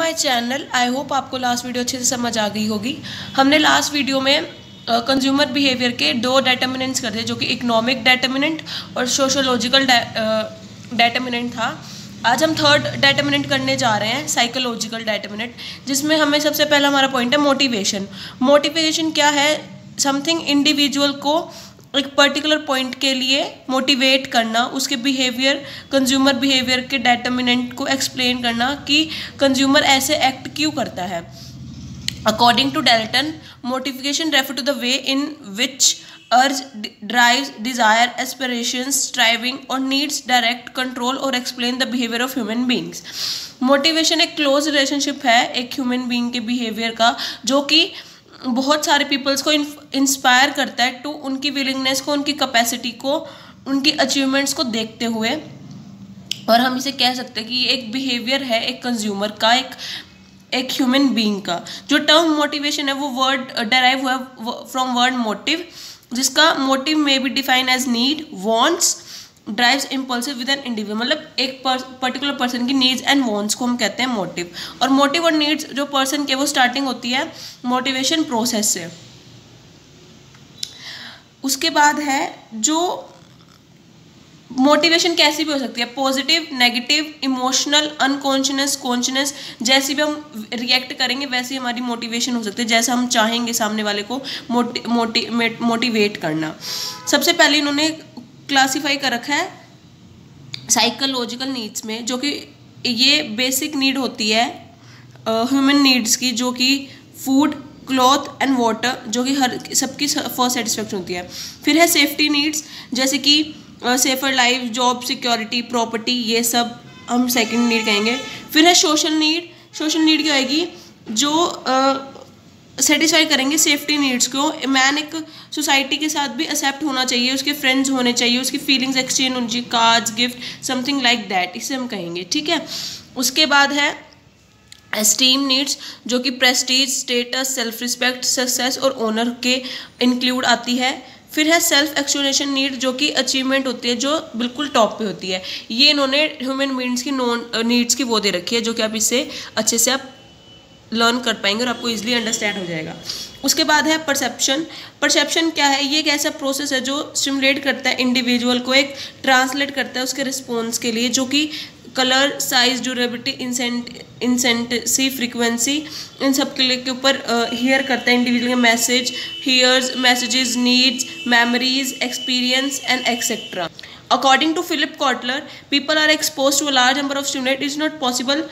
My channel. I hope आपको last video अच्छे से समझ आ गई होगी। हमने लास्ट वीडियो में कंज्यूमर बिहेवियर के दो डेटर्मिनेंट्स करते जो कि इकोनॉमिक डेटर्मिनेंट और सोशोलॉजिकल डेटर्मिनेंट था। आज हम थर्ड डेटर्मिनेंट करने जा रहे हैं, साइकोलॉजिकल डेटर्मिनेंट, जिसमें हमें सबसे पहला हमारा पॉइंट है मोटिवेशन। मोटिवेशन क्या है? समथिंग इंडिविजुअल को एक पर्टिकुलर पॉइंट के लिए मोटिवेट करना, उसके बिहेवियर, कंज्यूमर बिहेवियर के डेटर्मिनेंट को एक्सप्लेन करना कि कंज्यूमर ऐसे एक्ट क्यों करता है। According to Dalton, motivation refer to the way in which urge, drives, desire, aspirations, striving or needs direct control or explain the behavior of human beings। Motivation एक close relationship है एक human being के behaviour का, जो कि बहुत सारे peoples को इंस्पायर करता है टू उनकी विलिंगनेस को, उनकी कैपेसिटी को, उनकी अचीवमेंट्स को देखते हुए। और हम इसे कह सकते हैं कि ये एक बिहेवियर है एक कंज्यूमर का, एक ह्यूमन बीइंग का। जो टर्म मोटिवेशन है वो वर्ड डेराइव हुआ फ्रॉम वर्ड मोटिव, जिसका मोटिव में be define as need, wants, drives impulsive with an individual. मतलब एक पर्टिकुलर पर्सन की नीड्स एंड वांट्स को हम कहते हैं मोटिव। और मोटिव और नीड्स जो पर्सन के वो स्टार्टिंग होती है मोटिवेशन प्रोसेस से। उसके बाद है जो मोटिवेशन कैसी भी हो सकती है, positive, negative, emotional, unconscious, conscious. जैसे भी हम रिएक्ट करेंगे वैसे हमारी मोटिवेशन हो सकती है, जैसा हम चाहेंगे सामने वाले को मोटिवेट करना। सबसे पहले इन्होंने क्लासीफाई कर रखा है साइकोलॉजिकल नीड्स में, जो कि ये बेसिक नीड होती है ह्यूमन नीड्स की, जो कि फूड, क्लॉथ एंड वाटर, जो कि हर सबकी फर्स्ट सेटिस्फेक्शन होती है। फिर है सेफ्टी नीड्स, जैसे कि safer life, job security, property, ये सब हम सेकंड नीड कहेंगे। फिर है सोशल नीड। सोशल नीड क्या आएगी? जो सेटिस्फाई करेंगे सेफ्टी नीड्स को। मैन एक सोसाइटी के साथ भी एक्सेप्ट होना चाहिए, उसके फ्रेंड्स होने चाहिए, उसकी फीलिंग्स एक्सचेंज होनी चाहिए, cards, gift, something like that, इसे हम कहेंगे। ठीक है। उसके बाद है एस्टीम नीड्स, जो कि Prestige, status, self respect, success और ऑनर के इंक्लूड आती है। फिर है सेल्फ एक्सप्लोरेशन नीड, जो कि अचीवमेंट होती है, जो बिल्कुल टॉप पे होती है। ये इन्होंने ह्यूमन बीइंग्स की नीड्स की वो दे रखी है, जो कि आप इससे अच्छे से आप लर्न कर पाएंगे और आपको इजीली अंडरस्टैंड हो जाएगा। उसके बाद है परसेप्शन। परसेप्शन क्या है? ये एक ऐसा प्रोसेस है जो स्टिमुलेट करता है इंडिविजुअल को, एक ट्रांसलेट करता है उसके रिस्पॉन्स के लिए, जो कि colour, size, durability, intensity, frequency, इन सब के ऊपर हियर करता है इंडिविजुअल के message, hears messages, needs, memories, experience and etcetera. According to Philip Kotler, people are exposed to a large number of stimuli. It is not possible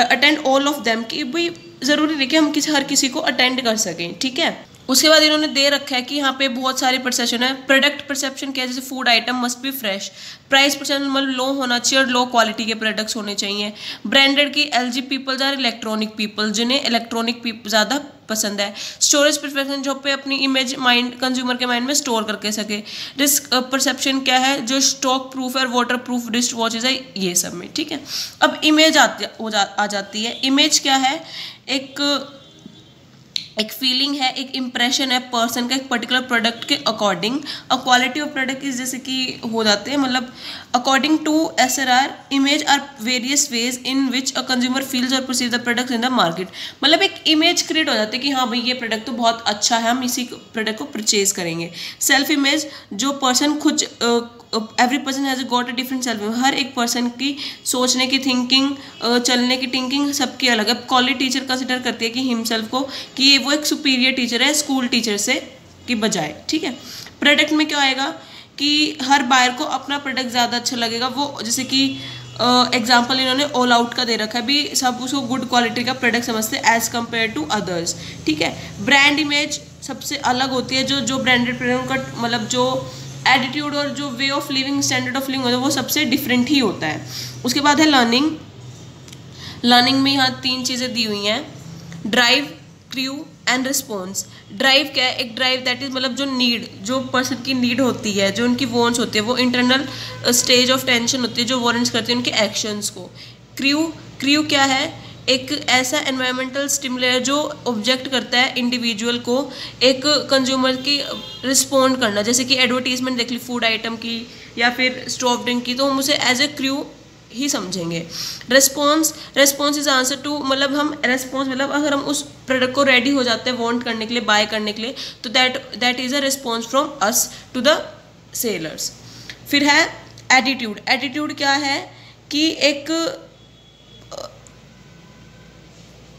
attend all of them। कि भाई ज़रूरी नहीं कि हम हर किसी को अटेंड कर सकें। ठीक है। उसके बाद इन्होंने दे रखा है कि यहाँ पे बहुत सारे परसेप्शन है। प्रोडक्ट परसेप्शन क्या है? जैसे food item must be fresh. Price perception मतलब लो होना चाहिए और लो क्वालिटी के प्रोडक्ट्स होने चाहिए। ब्रांडेड की LG peoples are electronic people, जिन्हें इलेक्ट्रॉनिक ज़्यादा पसंद है। स्टोरेज परसेप्शन, जो पे अपनी इमेज माइंड कंज्यूमर के माइंड में स्टोर करके सके। रिस्क परसेप्शन क्या है? जो स्टॉक प्रूफ है, वाटर प्रूफ रिस्ट वॉचेज है, ये सब में। ठीक है। अब इमेज आ जाती है। इमेज क्या है? एक फीलिंग है, एक इम्प्रेशन है पर्सन का एक पर्टिकुलर प्रोडक्ट के according. A quality of product is, जैसे कि हो जाते हैं, मतलब according to SRR, image are various ways in which a consumer feels और perceive the products in the market. मतलब एक इमेज क्रिएट हो जाती है कि हाँ भाई ये प्रोडक्ट तो बहुत अच्छा है, हम इसी प्रोडक्ट को परचेज करेंगे। सेल्फ इमेज, जो पर्सन खुद, every person has got a different self. हर एक पर्सन की सोचने की थिंकिंग, चलने की थिंकिंग सबकी अलग है। कॉलेज टीचर कंसिडर करती है कि हिमसेल्फ को कि वो एक सुपीरियर टीचर है स्कूल टीचर से की बजाय। ठीक है। प्रोडक्ट में क्या आएगा कि हर बायर को अपना प्रोडक्ट ज़्यादा अच्छा लगेगा। वो जैसे कि एग्जाम्पल इन्होंने ऑल आउट का दे रखा है, भी सब उसको गुड क्वालिटी का प्रोडक्ट समझते हैं एज कम्पेयर टू अदर्स। ठीक है। ब्रांड इमेज सबसे अलग होती है, जो ब्रांडेड प्रोडक्ट का मतलब जो एटीट्यूड और जो way of living, standard of living होता है वो सबसे डिफरेंट ही होता है। उसके बाद है लर्निंग। लर्निंग में यहाँ तीन चीज़ें दी हुई हैं, drive, crew and response. Drive क्या है? एक ड्राइव दैट इज मतलब जो नीड, जो पर्सन की नीड होती है, जो उनकी वॉन्ट्स होती है, वो इंटरनल स्टेज ऑफ टेंशन होती है जो वारंट्स करती है उनके एक्शंस को। क्रू क्या है? एक ऐसा एनवायरमेंटल स्टिमुलर जो ऑब्जेक्ट करता है इंडिविजुअल को एक कंज्यूमर की रिस्पॉन्ड करना, जैसे कि एडवर्टीजमेंट देख ली फूड आइटम की या फिर सॉफ्ट ड्रिंक की, तो हम उसे एज ए क्रू ही समझेंगे। रेस्पॉन्स इज आंसर टू, मतलब हम रेस्पॉन्स मतलब अगर हम उस प्रोडक्ट को रेडी हो जाते हैं वांट करने के लिए, बाय करने के लिए, तो that is a response from us to the sellers. फिर है एटीट्यूड। एटीट्यूड क्या है कि एक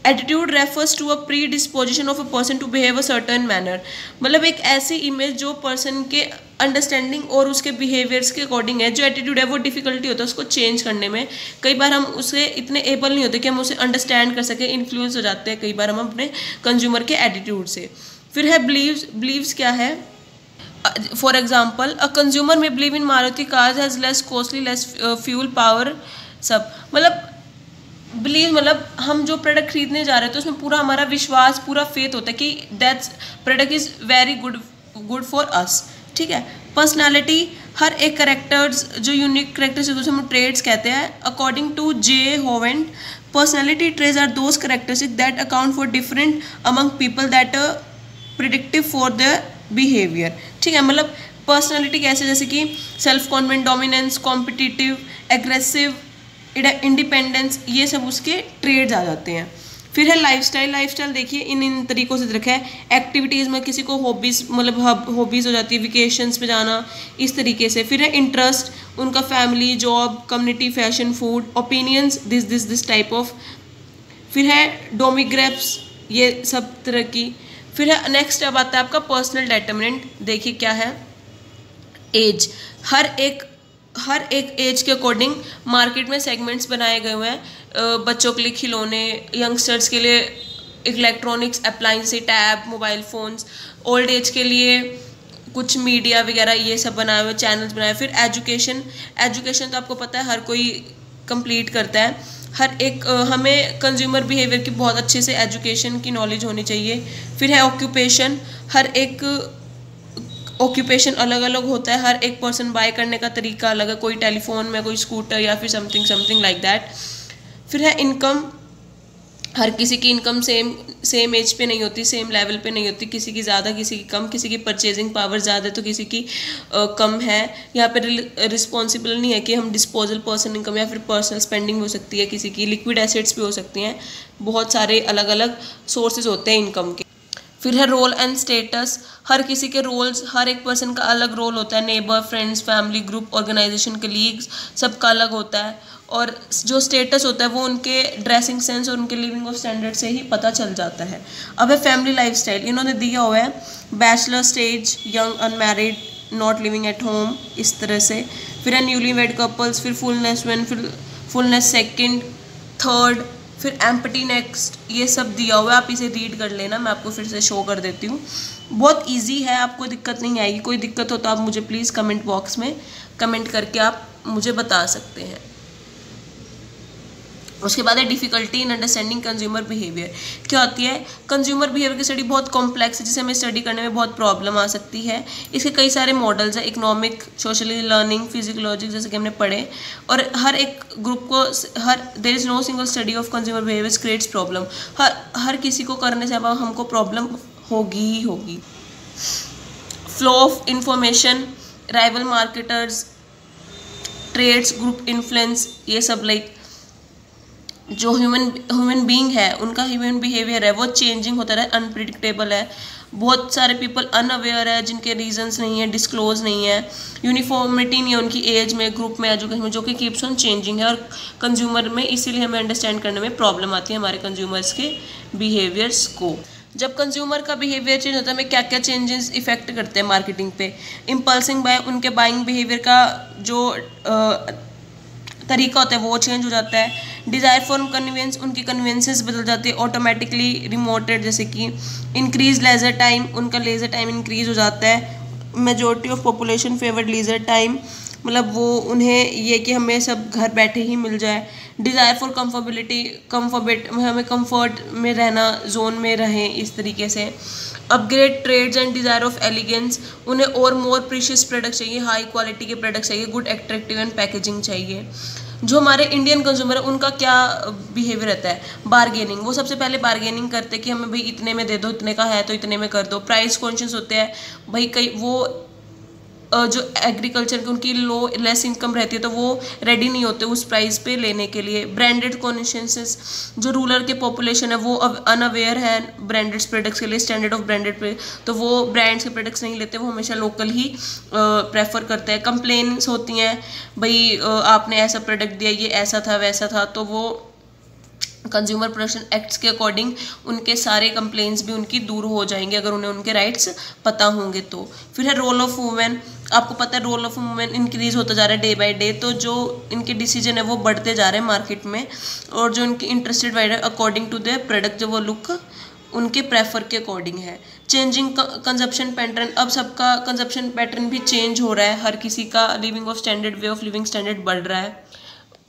attitude refers to a predisposition of a person to behave a certain manner, मतलब एक ऐसी इमेज जो पर्सन के अंडरस्टैंडिंग और उसके बिहेवियर्स के अकॉर्डिंग है। जो एटीट्यूड है वो डिफिकल्टी होता है उसको चेंज करने में, कई बार हम उसे इतने एबल नहीं होते कि हम उसे अंडरस्टैंड कर सकें, इन्फ्लुएंस हो जाते हैं कई बार हम अपने कंज्यूमर के एटीट्यूड से। फिर है बिलीव्स। बिलीव्स क्या है? फॉर एग्जाम्पल अ कंज्यूमर में believe in Maruti cars has less costly, less fuel power, सब मतलब बिलीव मतलब हम जो प्रोडक्ट खरीदने जा रहे हैं तो उसमें पूरा हमारा विश्वास, पूरा फेथ होता है कि that's product is very good for us. ठीक है। पर्सनालिटी, हर एक करेक्टर्स जो यूनिक करेक्टर्स है उसे हम ट्रेड्स कहते हैं। According to J Howent, personality traits are those characteristics that account for different among people that predictive for their behaviour. ठीक है, मतलब पर्सनालिटी कैसे, जैसे कि self confident, dominance, competitive, aggressive, independence, ये सब उसके ट्रेड्स आ जाते हैं। फिर है लाइफस्टाइल। लाइफस्टाइल देखिए इन तरीकों से रखा है। एक्टिविटीज़ में किसी को हॉबीज़, मतलब हॉबीज़ हो जाती है, वेकेशंस पे जाना, इस तरीके से। फिर है इंटरेस्ट, उनका family, job, community, fashion, food, opinions, this type of. फिर है डोमिग्राफ्स, ये सब तरह की। फिर है नेक्स्ट अब आता है आपका पर्सनल डिटरमिनेंट। देखिए क्या है? एज। हर एक एज के अकॉर्डिंग मार्केट में सेगमेंट्स बनाए गए हुए हैं। बच्चों के लिए खिलौने, यंगस्टर्स के लिए electronics appliance, tab, mobile phones, old age के लिए कुछ मीडिया वगैरह, ये सब बनाए हुए चैनल्स बनाए। फिर एजुकेशन तो आपको पता है हर कोई कंप्लीट करता है। हर एक हमें कंज्यूमर बिहेवियर की बहुत अच्छे से एजुकेशन की नॉलेज होनी चाहिए। फिर है ऑक्यूपेशन। हर एक ऑक्यूपेशन अलग अलग होता है, हर एक पर्सन बाय करने का तरीका अलग है, कोई टेलीफोन में, कोई स्कूटर या फिर समथिंग लाइक दैट। फिर है इनकम। हर किसी की इनकम सेम एज पे नहीं होती, सेम लेवल पे नहीं होती, किसी की ज़्यादा, किसी की कम, किसी की परचेजिंग पावर ज़्यादा है तो किसी की कम है। यहाँ पे रिस्पॉन्सिबल नहीं है कि हम डिस्पोजल पर्सन इनकम या फिर पर्सनल स्पेंडिंग हो सकती है, किसी की लिक्विड एसेट्स भी हो सकती हैं। बहुत सारे अलग अलग सोर्सेज होते हैं इनकम के। फिर है रोल एंड स्टेटस। हर किसी के रोल्स, हर एक पर्सन का अलग रोल होता है। Neighbour, friends, family, group, organisation, colleagues, सबका अलग होता है। और जो स्टेटस होता है वो उनके ड्रेसिंग सेंस और उनके लिविंग ऑफ स्टैंडर्ड से ही पता चल जाता है। अब है फैमिली लाइफस्टाइल। इन्होंने दिया हुआ है bachelor stage, young, unmarried, not living at home, इस तरह से। फिर है न्यूली वेड कपल्स, फिर फुलनेस वन, फिर फुलनेस सेकेंड, थर्ड, फिर एम्पटी नेक्स्ट, ये सब दिया हुआ है। आप इसे रीड कर लेना, मैं आपको फिर से शो कर देती हूँ। बहुत इजी है, आपको दिक्कत नहीं आएगी। कोई दिक्कत हो तो आप मुझे प्लीज़ कमेंट बॉक्स में कमेंट करके आप मुझे बता सकते हैं। उसके बाद है difficulty in understanding consumer behaviour. क्या होती है? कंज्यूमर बिहेवियर की स्टडी बहुत कॉम्प्लेक्स है, जिसे हमें स्टडी करने में बहुत प्रॉब्लम आ सकती है। इसके कई सारे मॉडल्स हैं, इकोनॉमिक, सोशली, लर्निंग, फिजिकोलॉजिक, जैसे कि हमने पढ़े। और हर एक ग्रुप को there is no single study of consumer behaviour creates problem. हर किसी को करने से अब हमको प्रॉब्लम होगी ही होगी। Flow of information, rival marketers, trades, group influence, ये सब लाइक जो ह्यूमन बीइंग है उनका ह्यूमन बिहेवियर है वो चेंजिंग होता है, अनप्रिडिक्टेबल है। बहुत सारे पीपल अनअवेयर है जिनके रीजंस नहीं है, डिस्क्लोज नहीं है, यूनिफॉर्मिटी नहीं है उनकी एज में, ग्रुप में, एजुकेशन में, जो कि कीप्स ऑन चेंजिंग है। और कंज्यूमर में इसीलिए हमें अंडरस्टैंड करने में प्रॉब्लम आती है हमारे कंज्यूमर्स के बिहेवियर्स को। जब कंज्यूमर का बिहेवियर चेंज होता है हमें क्या क्या चेंजेस इफेक्ट करते हैं मार्केटिंग पे? इम्पल्सिंग बाय, उनके बाइंग बिहेवियर का जो तरीका होता है वो चेंज हो जाता है। डिज़ायर फॉर कन्वीनियंस, उनकी कन्वीनियंसेस बदल जाती है, ऑटोमेटिकली रिमोटेड, जैसे कि इंक्रीज लेजर टाइम, उनका लेजर टाइम इंक्रीज हो जाता है। Majority of population favoured leisure time, मतलब वो उन्हें ये कि हमें सब घर बैठे ही मिल जाए। डिज़ायर फॉर कम्फर्टेबिलिटी, हमें कम्फर्ट में रहना, जोन में रहें, इस तरीके से। Upgrade trades and desire of elegance, उन्हें और मोर प्रीशियस प्रोडक्ट चाहिए, हाई क्वालिटी के प्रोडक्ट चाहिए, गुड एट्रैक्टिव एंड पैकेजिंग चाहिए। जो हमारे इंडियन कंज्यूमर है उनका क्या बिहेवियर रहता है? बार्गेनिंग, वो सबसे पहले बार्गेनिंग करते हैं कि हमें भाई इतने में दे दो, इतने का है तो इतने में कर दो। प्राइस कॉन्शियस होते हैं भाई, कई वो जो एग्रीकल्चर की उनकी लेस इनकम रहती है तो वो रेडी नहीं होते उस प्राइस पे लेने के लिए। ब्रांडेड कॉन्शियसेस, जो रूरल के पॉपुलेशन है वो अनअवेयर है ब्रांडेड प्रोडक्ट्स के लिए, स्टैंडर्ड ऑफ ब्रांडेड पे, तो वो ब्रांड्स के प्रोडक्ट्स नहीं लेते, वो हमेशा लोकल ही प्रेफर करते हैं। कंप्लेन्स होती हैं भाई आपने ऐसा प्रोडक्ट दिया, ये ऐसा था वैसा था, तो वो कंज्यूमर प्रोटेक्शन एक्ट्स के अकॉर्डिंग उनके सारे कंप्लेंट्स भी उनकी दूर हो जाएंगे अगर उन्हें उनके राइट्स पता होंगे तो। फिर है रोल ऑफ वुमेन। आपको पता है रोल ऑफ वुमेन इंक्रीज होता जा रहा है डे बाय डे, तो जो इनके डिसीजन है वो बढ़ते जा रहे हैं मार्केट में, और जो इनकी interested wide according to the product जो वो लुक उनके प्रेफर के अकॉर्डिंग है। चेंजिंग कंजप्शन पैटर्न, अब सबका कंजप्शन पैटर्न भी चेंज हो रहा है, हर किसी का living of standard, way of living standard बढ़ रहा है।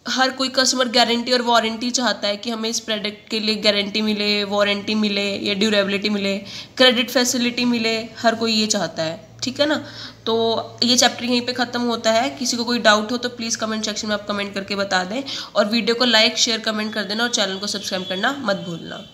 हर कोई कस्टमर गारंटी और वारंटी चाहता है कि हमें इस प्रोडक्ट के लिए गारंटी मिले, वारंटी मिले या ड्यूरेबिलिटी मिले, क्रेडिट फैसिलिटी मिले, हर कोई ये चाहता है, ठीक है ना। तो ये चैप्टर यहीं पे ख़त्म होता है। किसी को कोई डाउट हो तो प्लीज़ कमेंट सेक्शन में आप कमेंट करके बता दें, और वीडियो को लाइक शेयर कमेंट कर देना, और चैनल को सब्सक्राइब करना मत भूलना।